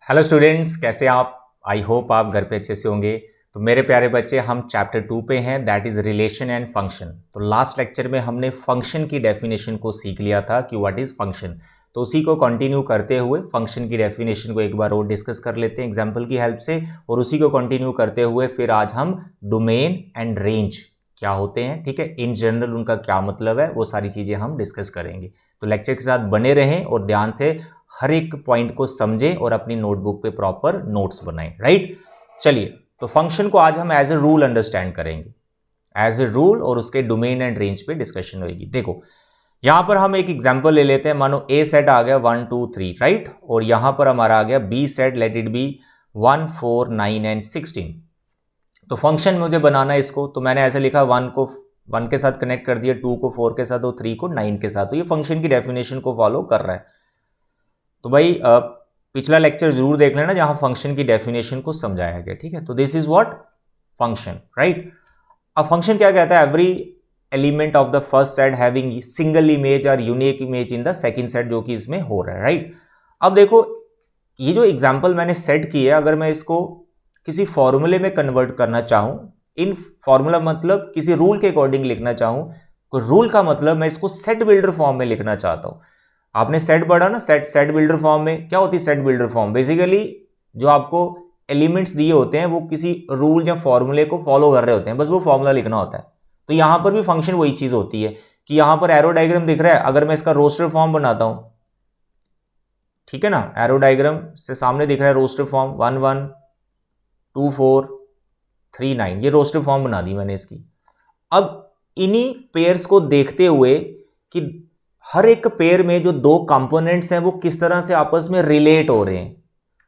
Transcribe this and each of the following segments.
Hello students, कैसे आप? I hope आप घर पे अच्छे से होंगे। तो मेरे प्यारे बच्चे, हम चैप्टर 2 पे हैं, that is relation and function. तो लास्ट लेक्चर में हमने फंक्शन की डेफिनेशन को सीख लिया था कि व्हाट इज फंक्शन। तो उसी को कंटिन्यू करते हुए फंक्शन की डेफिनेशन को एक बार और डिस्कस कर लेते हैं एग्जाम्पल की हेल्प से, और उसी को कंटिन्यू करते हुए फिर आज हम डोमेन एंड रेंज क्या होते हैं, ठीक है, इन जनरल उनका क्या मतलब है, वो सारी चीजें हम डिस्कस करेंगे। तो लेक्चर के साथ बने रहें और ध्यान से हर एक पॉइंट को समझें और अपनी नोटबुक पे प्रॉपर नोट्स बनाएं। राइट, चलिए, तो फंक्शन को आज हम एज ए रूल अंडरस्टैंड करेंगे, एज ए रूल, और उसके डोमेन एंड रेंज पे डिस्कशन होगी। देखो, यहां पर हम एक एग्जांपल ले लेते हैं। मानो ए सेट आ गया 1 2 3, राइट, और यहां पर हमारा आ गया B set, let it be 1 4 9 and 16। तो फंक्शन मुझे बनाना है इसको, तो मैंने ऐसे लिखा 1 को 1 के साथ कनेक्ट कर दिया, 2 को 4 के साथ और 3 को 9 के साथ। तो ये फंक्शन की डेफिनेशन को फॉलो कर रहा है। तो भाई पिछला लेक्चर जरूर देख लेना जहां फंक्शन की डेफिनेशन को समझाया गया, ठीक है। तो this is what function, right. अब फंक्शन क्या कहता है? Every element of the first set having single image और unique image in the second set, जो कि इसमें हो रहा है, राइट। अब देखो, ये जो एग्जांपल मैंने सेट की है, अगर मैं इसको किसी फॉर्मूले में कन्वर्ट करना चाहूं, इन फॉर्मूला मतलब किसी रूल के अकॉर्डिंग लिखना चाहूं, रूल का मतलब मैं इसको सेट बिल्डर फॉर्म में लिखना चाहता हूं। आपने सेट पढ़ा ना, सेट बिल्डर फॉर्म में क्या होती है? सेट बिल्डर फॉर्म बेसिकली जो आपको एलिमेंट्स दिए होते हैं वो किसी रूल या फॉर्मूले को फॉलो कर रहे होते हैं, बस वो फॉर्मूला लिखना होता है। तो यहां पर भी फंक्शन वही चीज होती है कि यहां पर एरो डायग्राम दिख रहा है, अगर मैं इसका रोस्टर फॉर्म बनाता हूं, ठीक है ना, एरो डायग्राम से सामने दिख रहा है रोस्टर फॉर्म 1 1 2 4 3 9, ये रोस्टर फॉर्म बना दी मैंने इसकी। अब इन्हीं पेयर्स को देखते हुए कि हर एक पेयर में जो दो कंपोनेंट्स हैं वो किस तरह से आपस में रिलेट हो रहे हैं,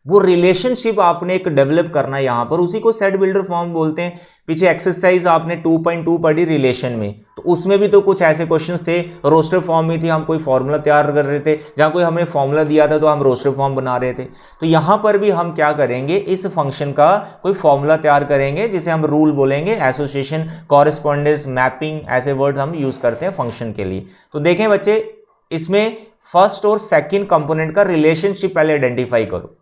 वो रिलेशनशिप आपने एक डेवलप करना है यहां पर, उसी को सेट बिल्डर फॉर्म बोलते हैं। पीछे एक्सरसाइज आपने 2.2 पढ़ी रिलेशन में, तो उसमें भी तो कुछ ऐसे क्वेश्चंस थे, रोस्टर फॉर्म में थे, हम कोई फॉर्मूला तैयार कर रहे थे, जहां कोई हमने फॉर्मूला दिया था तो हम रोस्टर फॉर्म बना रहे थे। तो यहां पर भी हम क्या करेंगे, इस फंक्शन का कोई फॉर्मूला तैयार करेंगे जिसे हम रूल बोलेंगे, एसोसिएशन, कॉरेस्पॉन्डेंस, मैपिंग, ऐसे वर्ड हम यूज करते हैं फंक्शन के लिए। तो देखें बच्चे, इसमें फर्स्ट और सेकंड कंपोनेंट का रिलेशनशिप पहले आइडेंटिफाई करो,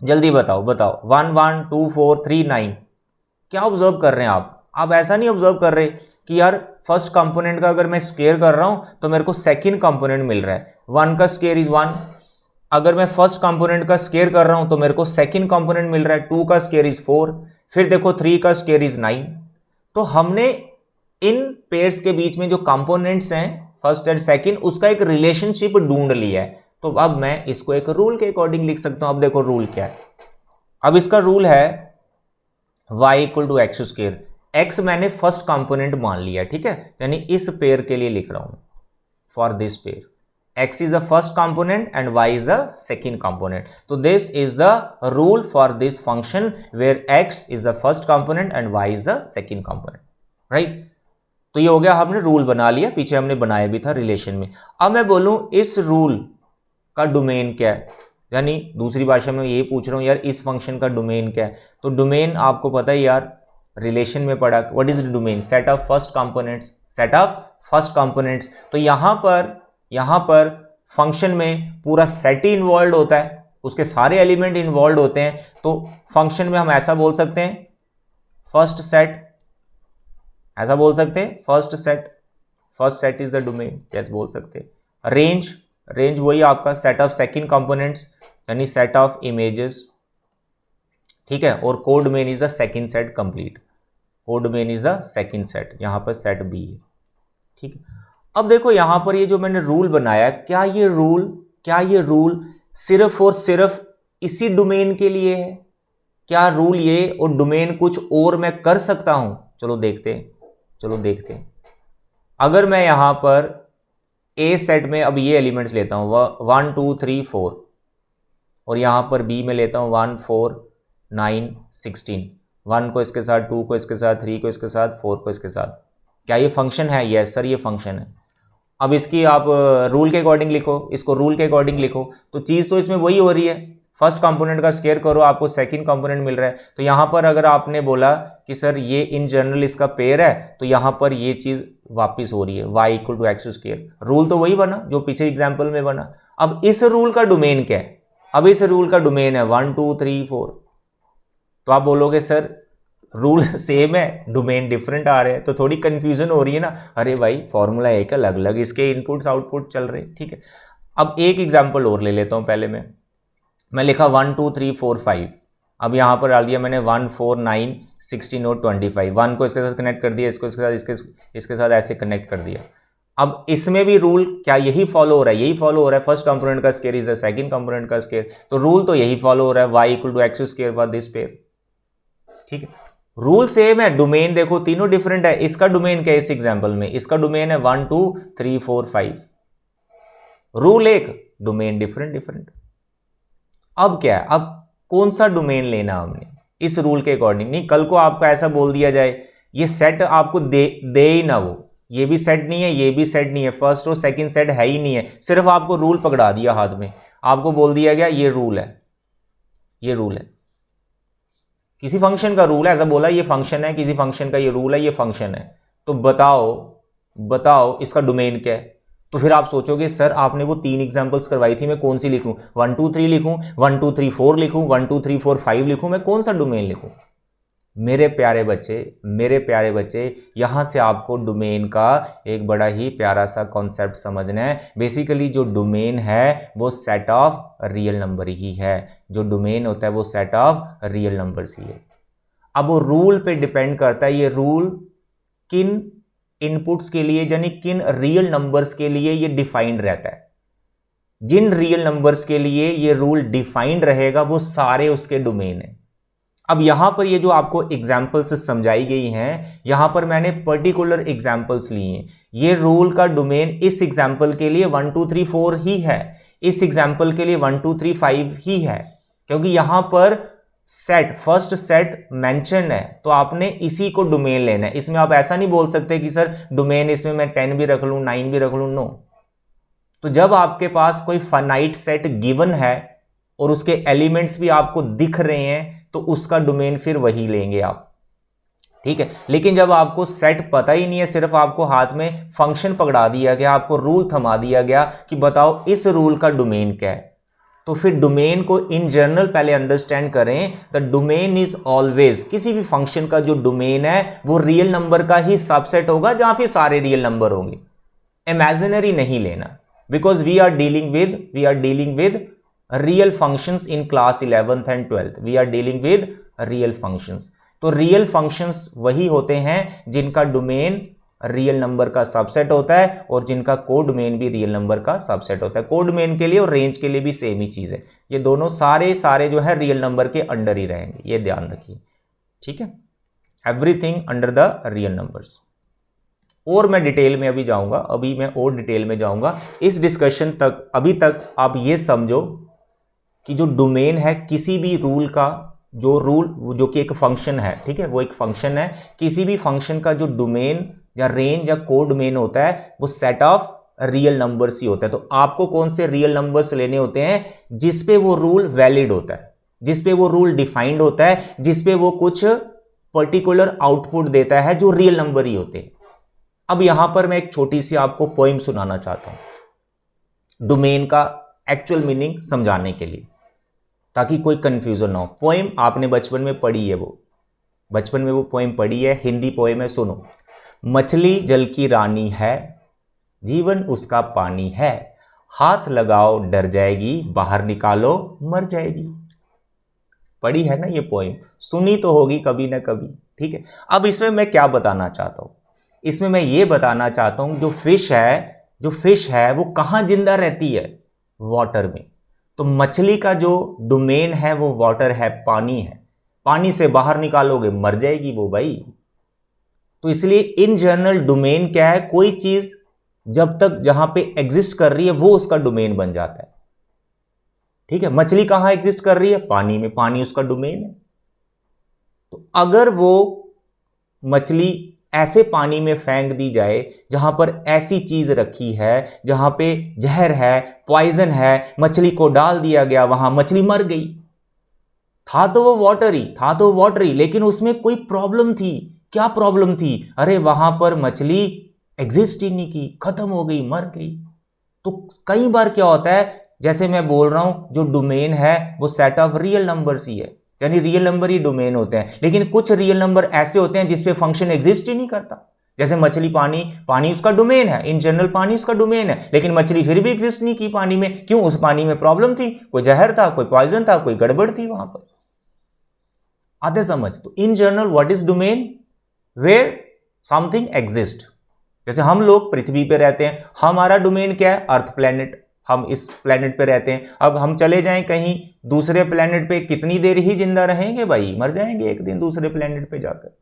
जल्दी बताओ 1 1 2 4 3 9, क्या ऑब्जर्व कर रहे हैं आप ऐसा नहीं ऑब्जर्व कर रहे कि यार फर्स्ट कंपोनेंट का अगर मैं स्क्वायर कर रहा हूं तो मेरे को सेकंड कंपोनेंट मिल रहा है, 1 का स्क्वायर इज 1। अगर मैं फर्स्ट कंपोनेंट का स्क्वायर कर रहा हूं तो मेरे को सेकंड कंपोनेंट मिल रहा है, 2 का स्क्वायर इज 4, फिर देखो 3 का स्क्वायर इज 9। तो हमने इन पेयर्स के बीच में जो कंपोनेंट्स हैं फर्स्ट एंड सेकंड, उसका एक रिलेशनशिप ढूंढ लिया है। तो अब मैं इसको एक रूल के अकॉर्डिंग लिख सकता हूं। अब देखो रूल क्या है, अब इसका रूल है y equal to x square. x मैंने फर्स्ट कंपोनेंट मान लिया, ठीक है, यानी इस पेयर के लिए लिख रहा हूं, for this pair x is the first component and y is the second component. So this is the rule for this function where x is the first component and y is the second component, right? तो ये हो गया, हमने rule बना लिया, पीछे हमने बनाया भी था रिलेशन में। अब मैं बोलूं इस रूल का डोमेन क्या है, यानी दूसरी भाषा में यही पूछ रहा हूं यार, इस फंक्शन का डोमेन क्या है। तो डोमेन आपको पता है यार, रिलेशन में पढ़ा, what is the domain? Set of first components, set of first components. तो यहां पर फंक्शन में पूरा सेट ही इन्वॉल्व होता है, उसके सारे एलिमेंट इन्वॉल्व होते हैं। तो फंक्शन में हम ऐसा बोल सकते हैं फर्स्ट सेट, ऐसा बोल सकते हैं first set is the domain, yes बोल सकते हैं। रेंज वही आपका सेट ऑफ सेकंड कंपोनेंट्स, यानी सेट ऑफ इमेजेस, ठीक है। और code main is the second set complete, code main is the second set, यहां पर सेट बी है, ठीक है। अब देखो यहां पर ये जो मैंने रूल बनाया, क्या ये रूल सिर्फ और सिर्फ इसी डोमेन के लिए है? क्या रूल ये और डोमेन कुछ और मैं कर सकता हूं? चलो देखते हैं। अगर मैं यहां पर ए सेट में अब ये एलिमेंट्स लेता हूं 1 2 3 4, और यहां पर बी में लेता हूं 1 4 9 16, 1 को इसके साथ, 2 को इसके साथ, 3 को इसके साथ, 4 को इसके साथ। क्या ये फंक्शन है? यस सर, ये फंक्शन है। अब इसकी आप रूल के अकॉर्डिंग लिखो, इसको रूल के अकॉर्डिंग लिखो, तो चीज तो इसमें वही हो रही है, फर्स्ट कंपोनेंट का स्क्वायर करो, आपको सेकंड कंपोनेंट मिल रहा है। तो यहां पर अगर आपने बोला कि सर ये इन जनरल इसका पेयर है, तो यहां पर ये चीज वापिस हो रही है, y equal to x square. Rule तो वही बना जो पीछे एग्जाम्पल में बना। अब इस रूल का डोमेन क्या है? अब इस रूल का डोमेन है 1 2 3 4, तो आप बोलोगे सर रूल सेम है, डोमेन डिफरेंट आ रहे हैं, तो थोड़ी कंफ्यूजन हो रही है ना। अरे भाई फॉर्मूला एक अलग अलग इसके इनपुट्स आउटपुट चल रहे हैं, ठीक है। अब एक एग्जांपल और ले लेता हूं पहले मैं लिखा 1 2 3 4 5, अब यहां पर डाल दिया मैंने 1 4 9 16 और 25, 1 को इसके साथ कनेक्ट कर दिया, इसको इसके साथ इसके साथ ऐसे कनेक्ट कर दिया। अब इसमें भी रूल क्या यही फॉलो हो रहा है, यही फॉलो हो रहा है, फर्स्ट कंपोनेंट का square is the second component का स्क्वायर, तो रूल तो यही फॉलो हो रहा है, y equal to x square for this pair, ठीक है। रूल सेम है, डोमेन देखो तीनों डिफरेंट है। इसका डोमेन क्या है इस एग्जांपल में, इसका डोमेन है 1 2 3 4 5, रूल एक, डोमेन डिफरेंट। अब क्या है, अब कौन सा डोमेन लेना हमने इस रूल के अकॉर्डिंग, नहीं कल को आपको ऐसा बोल दिया जाए ये सेट आपको दे ही ना, वो ये भी सेट नहीं है, ये भी सेट नहीं है, फर्स्ट और सेकंड सेट है ही नहीं है, सिर्फ आपको रूल पकड़ा दिया हाथ में, आपको बोल दिया गया ये रूल है, ये रूल है, किसी फंक्शन का रूल है, ऐसा बोला ये फंक्शन है, किसी फंक्शन का ये रूल है, ये फंक्शन है, तो बताओ इसका डोमेन क्या है। तो फिर आप सोचोगे सर आपने वो 3 एग्जांपल्स करवाई थी, मैं कौन सी लिखूं, 1 2 3 लिखूं, 1 2 3 4 लिखूं, 1 2 3 4 5 लिखूं, मैं कौन सा डोमेन लिखूं। मेरे प्यारे बच्चे यहां से आपको डोमेन का एक बड़ा ही प्यारा सा कॉन्सेप्ट समझना है। बेसिकली जो डोमेन है वो सेट ऑफ रियल नंबर ही है, जो डोमेन होता है वो सेट ऑफ रियल नंबर्स ही है। अब वो रूल पे डिपेंड करता है, ये रूल किन इनपुट्स के लिए यानी किन रियल नंबर्स के लिए ये डिफाइंड रहता है। जिन रियल नंबर्स के लिए ये रूल डिफाइंड रहेगा वो सारे उसके डोमेन है। अब यहां पर ये जो आपको एग्जाम्पल्स समझाई गई हैं, यहां पर मैंने पर्टिकुलर एग्जाम्पल्स लिए हैं। ये रूल का डोमेन इस एग्जाम्पल के लिए 1 2 3 4 ही है, इस एग्जाम्पल के लिए 1 2 3 5 ही है, क्योंकि यहां पर सेट फर्स्ट सेट मेंशन है, तो आपने इसी को डोमेन लेना है। इसमें आप ऐसा नहीं बोल सकते कि सर डोमेन इसमें मैं 10 भी रख लूं 9 भी रख लूं, नो। तो जब आपके पास कोई फाइनाइट सेट गिवन है और उसके एलिमेंट्स भी आपको दिख रहे हैं तो उसका डोमेन फिर वही लेंगे आप, ठीक है। लेकिन जब आपको सेट पता ही नहीं है, सिर्फ आपको हाथ में फंक्शन पकड़ा दिया गया, आपको रूल थमा दिया गया कि बताओ इस रूल का डोमेन क्या है, तो फिर डोमेन को इन जनरल पहले अंडरस्टैंड करें। द डोमेन इज ऑलवेज, किसी भी फंक्शन का जो डोमेन है वो रियल नंबर का ही सबसेट होगा जहां फिर सारे रियल नंबर होंगे, इमेजिनरी नहीं लेना, because we are dealing with real functions in class 11th and 12th, we are dealing with real functions. तो रियल फंक्शंस वही होते हैं जिनका डोमेन रियल नंबर का सबसेट होता है और जिनका कोडोमेन भी रियल नंबर का सबसेट होता है। कोडोमेन के लिए और रेंज के लिए भी सेम ही चीज है, ये दोनों सारे जो है रियल नंबर के अंडर ही रहेंगे, ये ध्यान रखिए, ठीक है। Everything under the real numbers. और मैं डिटेल में अभी जाऊंगा, अभी मैं और डिटेल में जाऊंगा इस डिस्कशन तक। अभी तक आप ये समझो कि जो डोमेन है किसी भी रूल का, जो रूल जो कि एक फंक्शन है, ठीक है, वो एक फंक्शन है, किसी भी फंक्शन का जो डोमेन या रेंज या कोडोमेन होता है वो सेट ऑफ रियल नंबर्स ही होता है। तो आपको कौन से रियल नंबर्स लेने होते हैं, जिसपे वो रूल वैलिड होता है, जिसपे वो रूल डिफाइंड होता है, जिसपे वो कुछ पर्टिकुलर आउटपुट देता है, जो रियल नंबर ही होते हैं। अब यहां पर मैं एक छोटी सी आपको पोइम सुनाना चाहता हूं डोमेन का एक्चुअल मीनिंग समझाने के लिए, ताकि कोई कंफ्यूजन ना हो। पोइम आपने बचपन में पढ़ी है, वो बचपन में वो पोइम पढ़ी है, हिंदी पोइम है, सुनो। मछली जल की रानी है, जीवन उसका पानी है, हाथ लगाओ डर जाएगी, बाहर निकालो मर जाएगी। पढ़ी है ना ये पोइम, सुनी तो होगी कभी ना कभी, ठीक है। अब इसमें मैं क्या बताना चाहता हूं, इसमें मैं ये बताना चाहता हूं जो फिश है वो कहां जिंदा रहती है, वाटर में। तो मछली का जो डोमेन है वो वाटर है, पानी है, पानी से बाहर निकालोगे मर जाएगी वो भाई। तो इसलिए इन जनरल डोमेन क्या है, कोई चीज जब तक जहां पे एग्जिस्ट कर रही है वो उसका डोमेन बन जाता है, ठीक है। मछली कहां एग्जिस्ट कर रही है, पानी में, पानी उसका डोमेन है। तो अगर वो मछली ऐसे पानी में फेंक दी जाए जहां पर ऐसी चीज रखी है, जहां पे जहर है, पॉइजन है, मछली को डाल दिया गया, वहां मछली मर गई। था तो वो वाटर ही, लेकिन उसमें कोई प्रॉब्लम थी। क्या प्रॉब्लम थी, अरे वहां पर मछली एग्जिस्ट ही नहीं की, खत्म हो गई, मर गई। तो कई बार क्या होता है, जैसे मैं बोल रहा हूं जो डोमेन है वो सेट ऑफ रियल नंबर्स ही है, यानी रियल नंबर ही डोमेन होते हैं। लेकिन कुछ रियल नंबर ऐसे होते हैं जिसपे फंक्शन एग्जिस्ट ही नहीं करता, जैसे मछली, पानी, पानी उसका डोमेन है, इन जनरल पानी उसका डोमेन है, लेकिन मछली फिर भी एग्जिस्ट नहीं की पानी में। क्यों? उस पानी में प्रॉब्लम थी, कोई जहर था, कोई पॉइजन था, कोई गड़बड़ थी वहां पर। आते समझ? तो in general what is domain? Where something exist. जैसे हम लोग पृथ्वी पे रहते हैं, हमारा डोमेन क्या है? अर्थ प्लेनेट, हम इस प्लेनेट पे रहते हैं। अब हम चले जाएं कहीं दूसरे प्लेनेट पे, कितनी देर ही जिंदा रहेंगे भाई? मर जाएंगे एक दिन दूसरे प्लेनेट पे जाकर,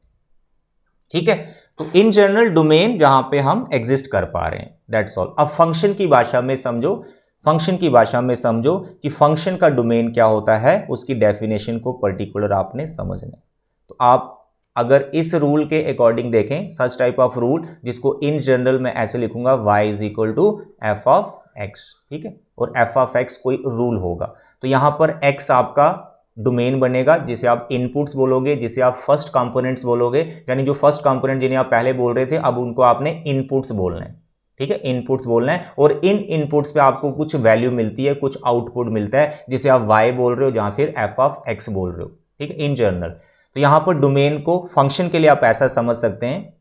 ठीक है। तो इन जनरल डोमेन जहां पे हम एग्जिस्ट कर पा रहे हैं, दैट्स ऑल। अब फंक्शन की भाषा में समझो, फंक्शन की भाषा में समझो कि फंक्शन का डोमेन क्या होता है, उसकी डेफिनेशन को पर्टिकुलर आपने समझना है। तो आप अगर इस रूल के अकॉर्डिंग देखें, सच टाइप ऑफ रूल जिसको इन जनरल में ऐसे लिखूंगा, y is equal to F of X, ठीक है, और एफ ऑफ एक्स कोई रूल होगा। तो यहां पर x आपका डोमेन बनेगा, जिसे आप इनपुट्स बोलोगे, जिसे आप फर्स्ट कंपोनेंट्स बोलोगे, यानी जो फर्स्ट कंपोनेंट जिन्हें आप पहले बोल रहे थे, अब उनको आपने इनपुट्स बोलना है, ठीक है, इनपुट्स बोलना है। और इन इनपुट्स पे आपको कुछ वैल्यू मिलती है, कुछ आउटपुट मिलता है, जिसे आप y बोल रहे हो या फिर एफ ऑफ एक्स बोल रहे हो, ठीक है, इन जनरल। तो यहां पर डोमेन को फंक्शन के लिए आप ऐसा समझ सकते हैं,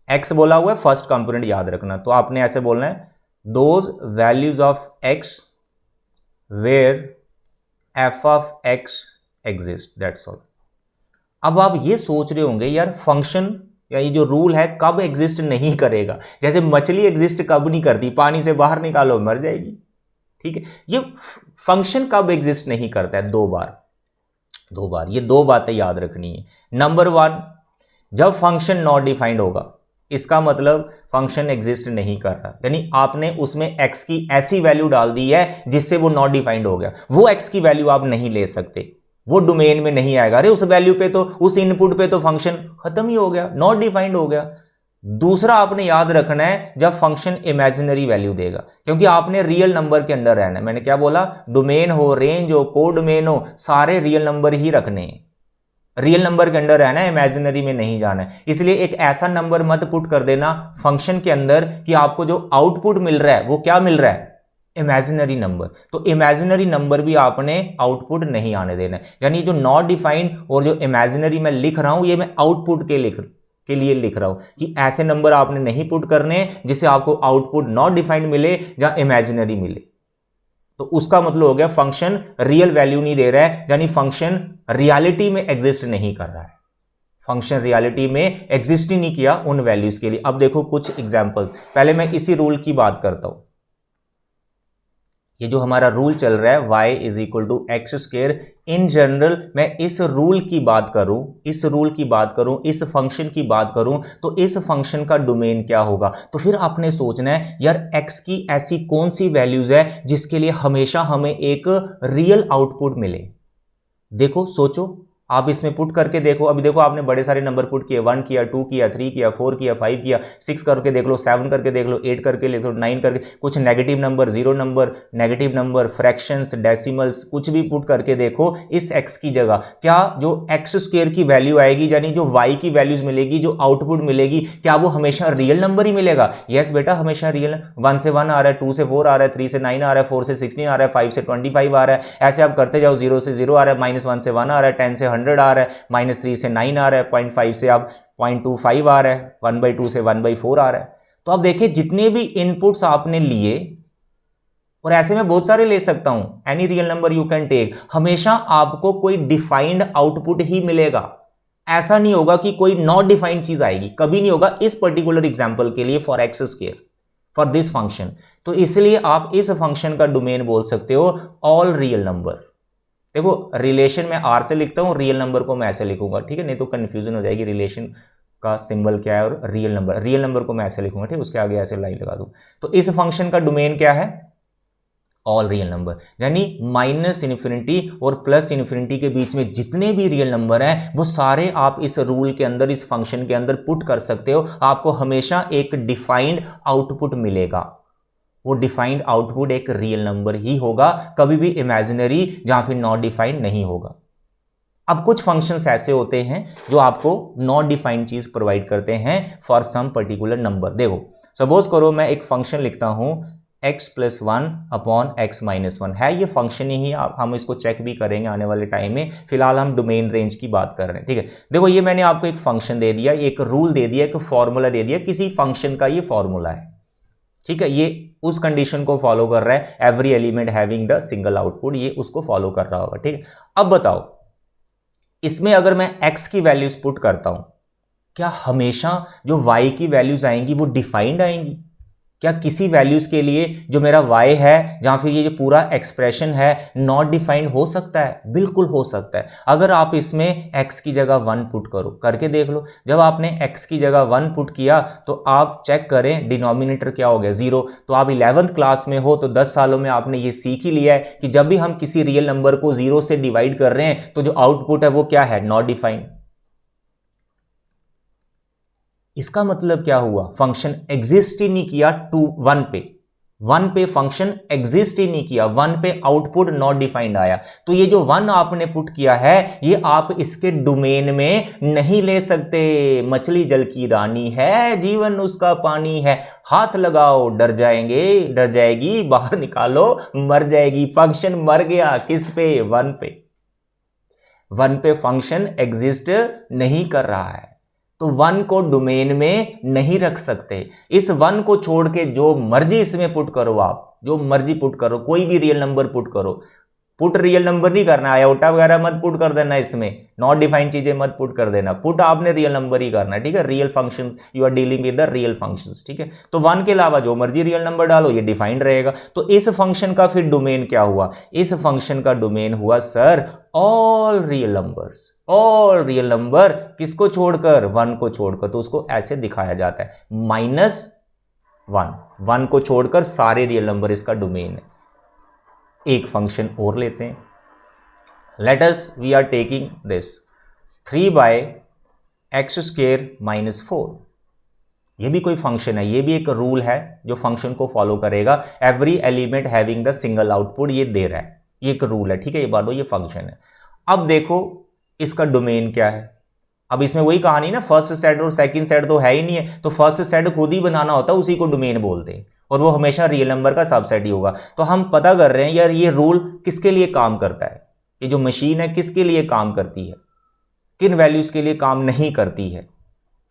x बोला हुआ है, फर्स्ट कंपोनेंट याद रखना, तो आपने ऐसे बोलना है, those values of x where F of X exist, that's all. अब आप ये सोच रहे होंगे यार फंक्शन या ये जो रूल है कब एग्जिस्ट नहीं करेगा? जैसे मछली एग्जिस्ट कब नहीं करती? पानी से बाहर निकालो मर जाएगी, ठीक है। ये फंक्शन कब एग्जिस्ट नहीं करता है? दो बार, ये दो बातें याद रखनी है। नंबर वन, जब फंक्शन नॉट डिफाइंड होगा, इसका मतलब फंक्शन एग्जिस्ट नहीं कर रहा, यानी आपने उसमें x की ऐसी वैल्यू डाल दी है जिससे वो नॉट डिफाइंड हो गया। वो x की वैल्यू आप नहीं ले सकते, वो डोमेन में नहीं आएगा। अरे उस वैल्यू पे तो, उस इनपुट पे तो फंक्शन खत्म ही हो गया, नॉट डिफाइंड हो गया। दूसरा आपने याद रखना है, जब फंक्शन इमेजिनरी वैल्यू देगा, क्योंकि आपने रियल नंबर के अंडर रहना है। मैंने क्या बोला? डोमेन हो, रेंज हो, कोडोमेन हो, सारे रियल नंबर ही रखने हैं, रियल नंबर के अंदर रहना है, इमेजिनरी में नहीं जाना है। इसलिए एक ऐसा नंबर मत पुट कर देना फंक्शन के अंदर कि आपको जो आउटपुट मिल रहा है वो क्या मिल रहा है? Imaginary number. तो इमेजिनरी नंबर भी आपने आउटपुट नहीं आने देना है। यानी जो नॉट डिफाइंड और जो इमेजिनरी मैं लिख रहा हूं, ये मैं आउटपुट के लिए लिख रहा हूं कि ऐसे नंबर आपने नहीं पुट करने जिससे आपको आउटपुट नॉट डिफाइंड मिले या इमेजिनरी मिले। तो उसका मतलब हो गया फंक्शन रियल वैल्यू नहीं दे रहा है, यानी फंक्शन रियलिटी में एग्जिस्ट नहीं कर रहा है, फंक्शन रियलिटी में एग्जिस्ट ही नहीं किया उन वैल्यूज के लिए। अब देखो कुछ एग्जांपल्स, पहले मैं इसी रूल की बात करता हूं। ये जो हमारा रूल चल रहा है y is equal to x square, in general मैं इस रूल की बात करूं, इस फंक्शन की बात करूं, तो इस फंक्शन का डोमेन क्या होगा? तो फिर आपने सोचना है यार x की ऐसी कौन सी वैल्यूज है जिसके लिए हमेशा हमें एक रियल आउटपुट मिले। देखो सोचो, आप इसमें पुट करके देखो। अभी देखो आपने बड़े सारे नंबर पुट किए, 1 किया, 2 किया, 3 किया, 4 किया, 5 किया, 6 करके देख लो, 7 करके देख लो, 8 करके देख लो, 9 करके, कुछ negative number, zero number, negative number, fractions, decimals, कुछ भी पुट करके देखो। इस x की जगह क्या जो एक्स स्क्वायर की वैल्यू आएगी, यानी जो y की वैल्यूज मिलेगी, जो आउटपुट मिलेगी, क्या वो हमेशा रियल नंबर ही मिलेगा? यस बेटा, हमेशा रियल। 1 से 1 आ रहा है, 2 से 4 आ रहा है, 3 से 9 आ रहा है, 4 से 16 आ रहा है, 5 से 25 आ रहा है, ऐसे आप करते जाओ। 0 से 0 आ रहा है, -1 से 1 आ रहा है, 10 से 100 आ रहा है, -3 से 9 आ रहा है, 0.5 से अब 0.25 आ रहा है, 1/2 से 1/4 आ रहा है। तो अब देखिए जितने भी इनपुट्स आपने लिए, और ऐसे में बहुत सारे ले सकता हूं, any real number you can take, हमेशा आपको कोई डिफाइंड आउटपुट ही मिलेगा। ऐसा नहीं होगा कि कोई नॉट डिफाइंड चीज आएगी, कभी नहीं होगा। इस पर्टिकुलर एग्जांपल के लिए for x square, for this function, तो इसलिए आप इस फंक्शन का डोमेन बोल सकते हो ऑल रियल नंबर। देखो रिलेशन में आर से लिखता हूं, रियल नंबर को मैं ऐसे लिखूंगा, ठीक है, नहीं तो कंफ्यूजन हो जाएगी रिलेशन का सिंबल क्या है और रियल नंबर को मैं ऐसे लिखूंगा, ठीक है, उसके आगे ऐसे लाइन लगा दूं। तो इस फंक्शन का डोमेन क्या है? ऑल रियल नंबर, यानी -∞ और +∞ के बीच में जितने भी रियल नंबर हैं वो सारे आप इस रूल के अंदर, इस फंक्शन के अंदर पुट कर सकते हो। आपको हमेशा एक डिफाइंड आउटपुट मिलेगा, वो डिफाइंड आउटपुट एक रियल नंबर ही होगा, कभी भी इमेजिनरी या फिर नॉट डिफाइंड नहीं होगा। अब कुछ फंक्शंस ऐसे होते हैं जो आपको नॉट डिफाइंड चीज प्रोवाइड करते हैं फॉर सम पर्टिकुलर नंबर। देखो सपोज करो मैं एक फंक्शन लिखता हूं x plus 1 upon x minus 1 है। ये फंक्शन ही हम इसको चेक भी करेंगे आने वाले टाइम में। फिलहाल हम डोमेन रेंज की बात कर रहे हैं, ठीक है। देखो ये मैंने आपको एक फंक्शन दे दिया, एक रूल दे दिया, एक फॉर्मूला दे दिया, किसी फंक्शन का ये फॉर्मूला है, ठीक है। ये उस कंडीशन को फॉलो कर रहा है, every element having the single output, ये उसको फॉलो कर रहा होगा, ठीक है। अब बताओ इसमें अगर मैं x की वैल्यूज पुट करता हूं, क्या हमेशा जो y की वैल्यूज आएंगी वो डिफाइंड आएंगी? क्या किसी वैल्यूज के लिए जो मेरा y है, जहां फिर ये जो पूरा एक्सप्रेशन है नॉट डिफाइंड हो सकता है? बिल्कुल हो सकता है। अगर आप इसमें x की जगह 1 पुट करो, करके देख लो। जब आपने x की जगह 1 पुट किया तो आप चेक करें डिनोमिनेटर क्या हो गया, 0। तो आप 11th क्लास में हो तो 10 सालों में आपने ये सीख ही लिया है कि जब भी हम किसी रियल नंबर को 0 से डिवाइड कर रहे हैं तो जो आउटपुट है वो क्या है, नॉट डिफाइंड। इसका मतलब क्या हुआ, फंक्शन एग्जिस्ट ही नहीं किया 1 पे फंक्शन एग्जिस्ट ही नहीं किया, 1 पे आउटपुट नॉट डिफाइंड आया। तो ये जो 1 आपने पुट किया है ये आप इसके डोमेन में नहीं ले सकते। मछली जल की रानी है, जीवन उसका पानी है, हाथ लगाओ डर जाएगी, बाहर निकालो मर जाएगी। फंक्शन मर गया किस पे, 1 पे। 1 पे फंक्शन एग्जिस्ट नहीं कर रहा है, तो 1 को डोमेन में नहीं रख सकते। इस 1 को छोड़ के जो मर्जी इसमें पुट करो, आप जो मर्जी पुट करो, कोई भी रियल नंबर पुट करो। पुट रियल नंबर नहीं करना, आयोटा वगैरह मत पुट कर देना, इसमें नॉट डिफाइंड चीजें मत पुट कर देना। पुट आपने रियल नंबर ही करना है, ठीक है। Real functions, you are dealing with the real functions, ठीक है। तो 1 के अलावा जो मर्जी रियल नंबर डालो ये डिफाइंड रहेगा। तो इस फंक्शन का फिर डोमेन क्या हुआ, इस फंक्शन का डोमेन हुआ sir all real numbers. All real number किसको छोड़कर, 1 को छोड़कर। तो उसको ऐसे दिखाया जाता है -1, 1 को छोड़कर सारे रियल नंबर इसका डोमेन है। एक फंक्शन और लेते हैं, let us we are taking this 3/x² -4। ये भी कोई फंक्शन है, ये भी एक रूल है जो फंक्शन को फॉलो करेगा। Every element having the single output ये दे रहा है, ये एक रूल है, ठीक है। ये बात ये फंक्शन है। अब देखो इसका डोमेन क्या है। अब इसमें वही कहानी ना, फर्स्ट सेट और सेकंड सेट तो है ही नहीं है, तो फर्स्ट सेट खुद ही बनाना होता है, उसी को डोमेन बोलते हैं, और वो हमेशा रियल नंबर का सबसेट ही होगा। तो हम पता कर रहे हैं यार ये रूल किसके लिए काम करता है, ये जो मशीन है किसके लिए काम करती है, किन वैल्यूज के लिए काम नहीं करती है।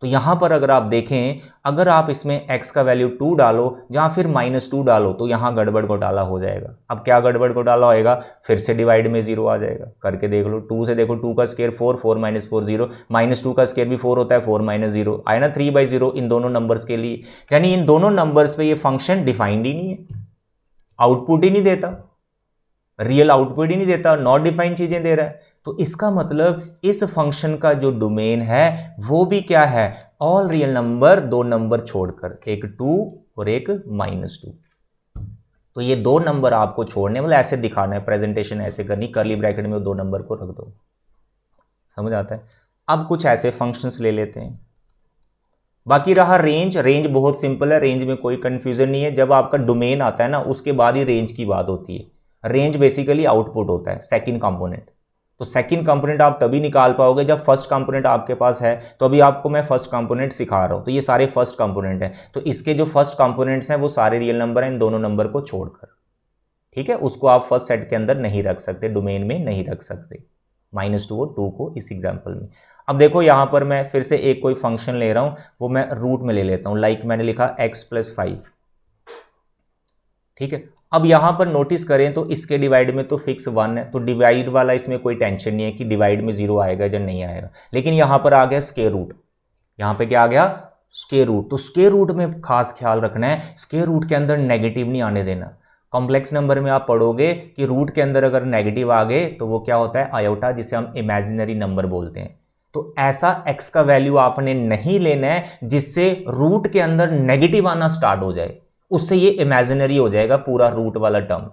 तो यहां पर अगर आप देखें, अगर आप इसमें x का वैल्यू 2 डालो जहां फिर -2 डालो तो यहां गड़बड़ घोटाला हो जाएगा। अब क्या गड़बड़ घोटाला होएगा, फिर से डिवाइड में 0 आ जाएगा। करके देख लो, 2 से देखो, 2 का स्क्वायर 4, 4 - 4 0, -2 का स्क्वायर भी 4 होता है, 4 - 0 आया ना, 3/0 इन दोनों नंबर्स के लिए। यानी इन दोनों नंबर्स पे ये फंक्शन डिफाइंड ही नहीं है, आउटपुट ही नहीं देता, रियल आउटपुट ही नहीं देता, नॉट डिफाइंड चीजें दे रहा है। तो इसका मतलब इस फंक्शन का जो डोमेन है वो भी क्या है, ऑल रियल नंबर, 2 नंबर छोड़कर, एक 2 और एक -2। तो ये 2 नंबर आपको छोड़ने, मतलब ऐसे दिखाना है, प्रेजेंटेशन ऐसे करनी, कर्ली ब्रैकेट में वो 2 नंबर को रख दो, समझ आता है। अब कुछ ऐसे फंक्शंस ले लेते हैं। बाकी रहा रेंज। रेंज बहुत सिंपल है, रेंज में कोई कंफ्यूजन नहीं है। जब आपका डोमेन आता है ना उसके बाद ही रेंज की बात होती है। रेंज बेसिकली आउटपुट होता है, सेकंड कंपोनेंट। तो सेकंड कंपोनेंट आप तभी निकाल पाओगे जब फर्स्ट कंपोनेंट आपके पास है। तो अभी आपको मैं फर्स्ट कंपोनेंट सिखा रहा हूं, तो ये सारे फर्स्ट कंपोनेंट हैं। तो इसके जो फर्स्ट कंपोनेंट्स हैं वो सारे रियल नंबर हैं, इन दोनों नंबर को छोड़कर, ठीक है। उसको आप फर्स्ट सेट के अंदर नहीं रख सकते, डोमेन में नहीं रख सकते, -2 और 2 को इस एग्जाम्पल में। अब देखो यहां पर मैं फिर से एक कोई फंक्शन ले रहा हूं, वो मैं रूट में ले लेता हूं। लाइक मैंने लिखा x + 5, ठीक है। अब यहां पर नोटिस करें तो इसके डिवाइड में तो फिक्स 1 है, तो डिवाइड वाला इसमें कोई टेंशन नहीं है कि डिवाइड में 0 आएगा या नहीं आएगा। लेकिन यहां पर आ गया स्क्वायर रूट, यहां पे क्या आ गया, स्क्वायर रूट। तो स्क्वायर रूट में खास ख्याल रखना है, स्क्वायर रूट के अंदर नेगेटिव नहीं आने देना। कॉम्प्लेक्स नंबर में आप पढ़ोगे कि रूट के अंदर अगर नेगेटिव आ गए तो वो क्या होता है, आयोटा, जिसे हम इमेजिनरी नंबर बोलते हैं। तो ऐसा x का वैल्यू आपने नहीं लेना है जिससे रूट के अंदर नेगेटिव आना स्टार्ट हो जाए, उससे ये इमेजिनरी हो जाएगा पूरा रूट वाला टर्म।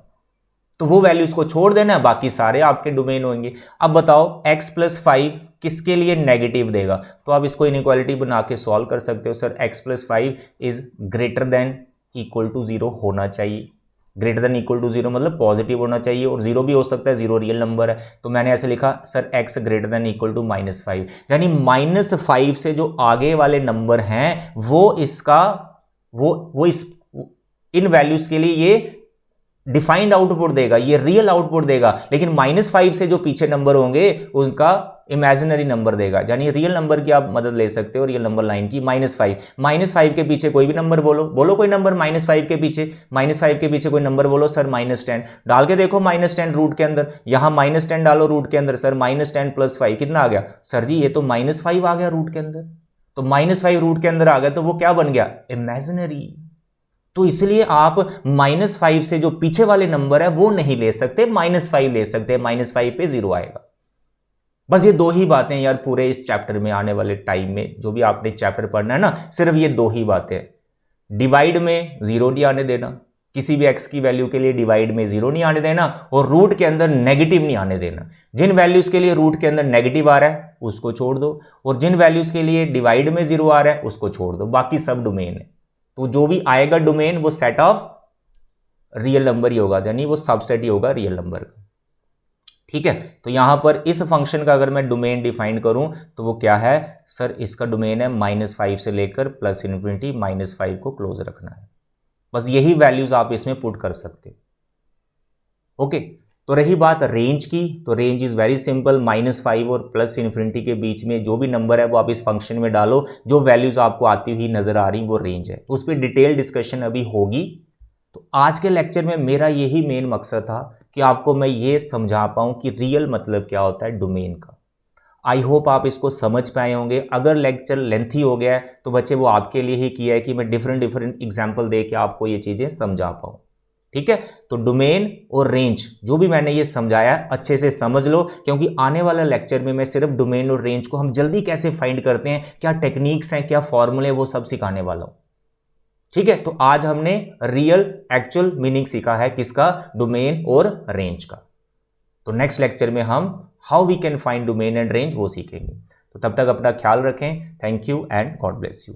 तो वो वैल्यूज को छोड़ देना है, बाकी सारे आपके डोमेन होंगे। अब बताओ x + 5 किसके लिए नेगेटिव देगा, तो आप इसको इनइक्वालिटी बना के सॉल्व कर सकते हो। सर x + 5 इज > 0 होना चाहिए। > 0 मतलब पॉजिटिव होना चाहिए, और 0 भी हो सकता है, 0 रियल नंबर है। तो मैंने ऐसे लिखा सर x > -5, यानी -5 से जो आगे वाले नंबर हैं वो इसका वो इस इन वैल्यूज के लिए ये डिफाइंड आउटपुट देगा, ये रियल आउटपुट देगा, लेकिन -5 से जो पीछे नंबर होंगे उनका इमेजिनरी नंबर देगा। यानी रियल नंबर की आप मदद ले सकते हो, रियल नंबर लाइन की। -5 के पीछे कोई भी नंबर बोलो कोई नंबर -5 के पीछे, -5 के पीछे कोई नंबर बोलो सर। -10 डाल के देखो, -10 रूट के अंदर, यहां -10 डालो रूट के अंदर, सर -10 + 5 कितना आ गया? सर जी ये तो -5 आ गया रूट के अंदर। तो -5 रूट के अंदर आ गया तो वो क्या बन गया? इमेजिनरी। तो इसलिए आप -5 से जो पीछे वाले नंबर है वो नहीं ले सकते, -5 ले सकते हैं। -5 पे 0 आएगा। बस ये दो ही बातें यार पूरे इस चैप्टर में, आने वाले टाइम में जो भी आपने चैप्टर पढ़ना है ना, सिर्फ ये दो ही बातें। डिवाइड में 0 नहीं आने देना, किसी भी x की वैल्यू के लिए डिवाइड में 0 नहीं आने देना, और रूट के अंदर नेगेटिव नहीं आने देना। जिन वैल्यूज के लिए रूट के अंदर नेगेटिव आ रहा है उसको छोड़ दो, और जिन वैल्यूज के लिए डिवाइड में 0 आ रहा है उसको छोड़ दो, बाकी सब डोमेन है। तो जो भी आएगा डोमेन वो सेट ऑफ रियल नंबर ही होगा, यानी वो सबसेट ही होगा रियल नंबर का। ठीक है, तो यहां पर इस फंक्शन का अगर मैं डोमेन डिफाइन करूं तो वो क्या है? सर इसका डोमेन है -5 से लेकर +∞, -5 को क्लोज रखना है। बस यही वैल्यूज आप इसमें पुट कर सकते हो। ओके, तो रही बात रेंज की, तो रेंज इज वेरी सिंपल, -5 और +∞ के बीच में जो भी नंबर है वो आप इस फंक्शन में डालो, जो वैल्यूज आपको आती हुई नजर आ रही वो रेंज है। तो उस पर डिटेल डिस्कशन अभी होगी। तो आज के लेक्चर में मेरा यही मेन मकसद था कि आपको मैं ये समझा पाऊं कि रियल मतलब क्या होता है डोमेन का। आई होप आप इसको समझ पाए होंगे। अगर लेक्चर लेंथी हो गया है तो बच्चे वो आपके लिए ही किया है कि मैं डिफरेंट एग्जाम्पल दे के आपको ये चीजें समझा पाऊं। ठीक है, तो डोमेन और रेंज जो भी मैंने ये समझाया अच्छे से समझ लो, क्योंकि आने वाला लेक्चर में मैं सिर्फ डोमेन और रेंज को हम जल्दी कैसे फाइंड करते हैं, क्या टेक्निक्स हैं, क्या फॉर्मूले, वो सब सिखाने वाला हूं। ठीक है, तो आज हमने रियल एक्चुअल मीनिंग सीखा है किसका? डोमेन और रेंज का। तो नेक्स्ट लेक्चर में हम how we can find domain and range वो सीखेंगे। तो तब तक अपना ख्याल रखें। Thank you and God bless you.